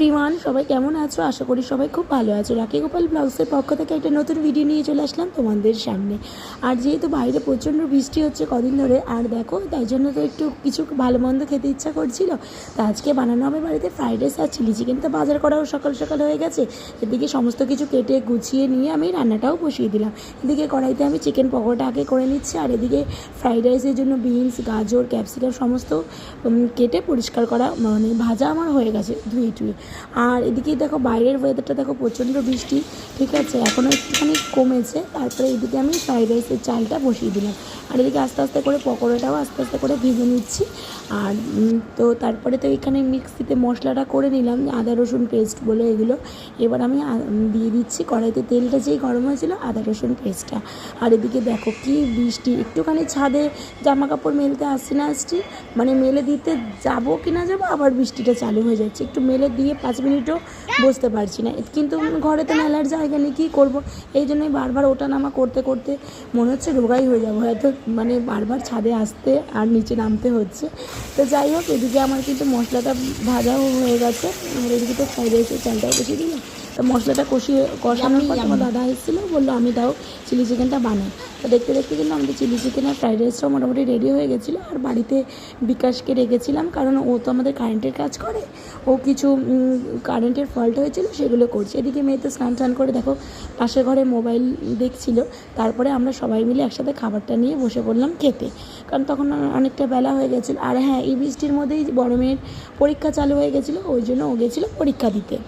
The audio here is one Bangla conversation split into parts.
এভরিওয়ান, সবাই কেমন আছো? আশা করি সবাই খুব ভালো আছো। রাখি গোপাল ব্লগসের পক্ষ থেকে একটা নতুন ভিডিও নিয়ে চলে আসলাম তোমাদের সামনে। আর যেহেতু বাইরে প্রচণ্ড বৃষ্টি হচ্ছে কদিন ধরে, আর দেখো তাই জন্য তো একটু কিছু ভালো মন্দ খেতে ইচ্ছা করছিল। তা আজকে বানানো হবে বাড়িতে ফ্রাইড রাইস আর চিলি চিকেন। তো বাজার করাও সকাল সকাল হয়ে গেছে। এদিকে সমস্ত কিছু কেটে গুছিয়ে নিয়ে আমি রান্নাটাও বসিয়ে দিলাম। এদিকে কড়াইতে আমি চিকেন পকোড়া আগে করে নিচ্ছি, আর এদিকে ফ্রাইড রাইসের জন্য বিনস, গাজর, ক্যাপসিকাম সমস্ত কেটে পরিষ্কার করা মানে ভাজা আমার হয়ে গেছে ধুয়ে টুয়ে। আর এদিকে দেখো বাইরের ওয়েদারটা দেখো, প্রচণ্ড বৃষ্টি, ঠিক আছে, এখনও একটুখানি কমেছে। তারপরে এদিকে আমি ফ্রাইড রাইসের চালটা বসিয়ে দিলাম, আর এদিকে আস্তে আস্তে করে পকোড়াটাও আস্তে আস্তে করে ভেজে নিচ্ছি। আর তো তারপরে তো এখানে মিক্সিতে মশলাটা করে নিলাম, আদা রসুন পেস্ট বলে এগুলো। এবার আমি দিয়ে দিচ্ছি কড়াইতে, তেলটা যেই গরম হয়েছিল আদা রসুন পেস্টটা। আর এদিকে দেখো কি বৃষ্টি, একটুখানি ছাদে জামা কাপড় মেলতে আসছি, মানে মেলে দিতে যাবো কি না যাবো, আবার বৃষ্টিটা চালু হয়ে যাচ্ছে। একটু মেলে দিয়ে 5 মিনিটও বসতে পারছি না, কিন্তু ঘরে তো মেলার জায়গা নেই, কী করবো। এই জন্যই বারবার ওঠা নামা করতে করতে মনে হচ্ছে রোগাই হয়ে যাবো হয়তো, মানে বারবার ছাদে আসতে আর নিচে নামতে হচ্ছে। তো যাই হোক, এদিকে আমার কিন্তু মশলাটা ভাজাও হয়ে গেছে, আর এদিকে তো ফ্রাইড রাইসের চালটাও বসিয়ে দিলাম। তো মশলাটা কষানোর পর আমার দাদা এসেছিলো, বললো আমি দাও চিলি চিকেনটা বানাই। তো দেখতে দেখতে কিন্তু আমাদের চিলি চিকেন আর ফ্রাইড রাইসটাও মোটামুটি রেডি হয়ে গেছিলো। আর বাড়িতে বিকাশকে রেখেছিলাম, কারণ ও তো আমাদের কারেন্টের কাজ করে, ও কিছু কারেন্টের ফল্ট হয়েছিল সেগুলো করছে। এদিকে মেয়ে তো স্নান টান করে দেখো পাশের ঘরে মোবাইল দেখছিল। তারপরে আমরা সবাই মিলে একসাথে খাবারটা নিয়ে বসে পড়লাম খেতে, কারণ তখন অনেকটা বেলা হয়ে গেছিলো। আর হ্যাঁ, এই বৃষ্টির মধ্যেই বড় মেয়ের পরীক্ষা চালু হয়ে গেছিলো, ওই জন্য ও গেছিলো পরীক্ষা দিতে।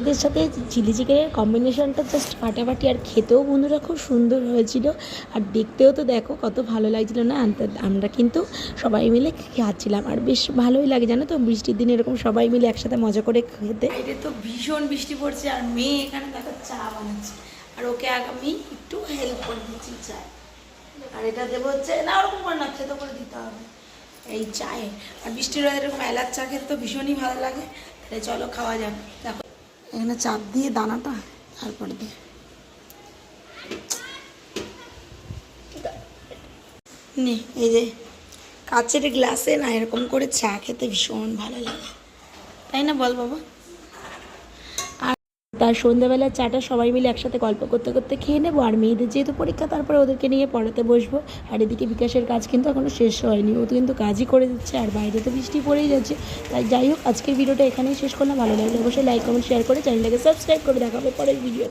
এদের সাথে চিলি চিকেনের কম্বিনেশনটা জাস্ট ফাটাফাটি, আর খেতেও বন্ধুরা খুব সুন্দর হয়েছিল, আর দেখতেও তো দেখো কত ভালো লাগছিলো না। আমরা কিন্তু সবাই মিলে খাচ্ছিলাম, আর বেশ ভালোই লাগে জানো তো বৃষ্টির দিনে এরকম সবাই মিলে একসাথে মজা করে খেতে। এটা তো ভীষণ বৃষ্টি পড়ছে, আর মেয়ে এখানে দেখো চা বানাচ্ছে, আর ওকে আমি একটু হেল্প করে দিচ্ছি চায়। আর এটা দেবো হচ্ছে না, ওরকম করে না, খেতে করে দিতে হবে এই চায়ে। আর বৃষ্টির এরকম এলাচ চা খেতে তো ভীষণই ভালো লাগে। তাহলে চলো খাওয়া যাবে। দেখো এখানে চাপ দিয়ে দানাটা, তারপর দিয়ে নে, এই যে কাচের গ্লাসে না এরকম করে চা খেতে ভীষণ ভালো লাগে, তাই না বল বাবা? আর তার সন্ধ্যাবেলার চাটা সবাই মিলে একসাথে গল্প করতে করতে খেয়ে নেবো। আর মেয়েদের যেহেতু পরীক্ষা, তারপরে ওদেরকে নিয়ে পড়াতে বসবো। আর এদিকে বিকাশের কাজ কিন্তু এখনও শেষ হয়নি, ও তো কিন্তু কাজই করে দিচ্ছে, আর বাইরে তো বৃষ্টি পড়েই যাচ্ছে। তাই যাই হোক, আজকের ভিডিওটা এখানেই শেষ করলাম। ভালো লাগলে অবশ্যই লাইক কমেন্ট শেয়ার করে চ্যানেলটাকে সাবস্ক্রাইব করে দেখা হবে পরের ভিডিও।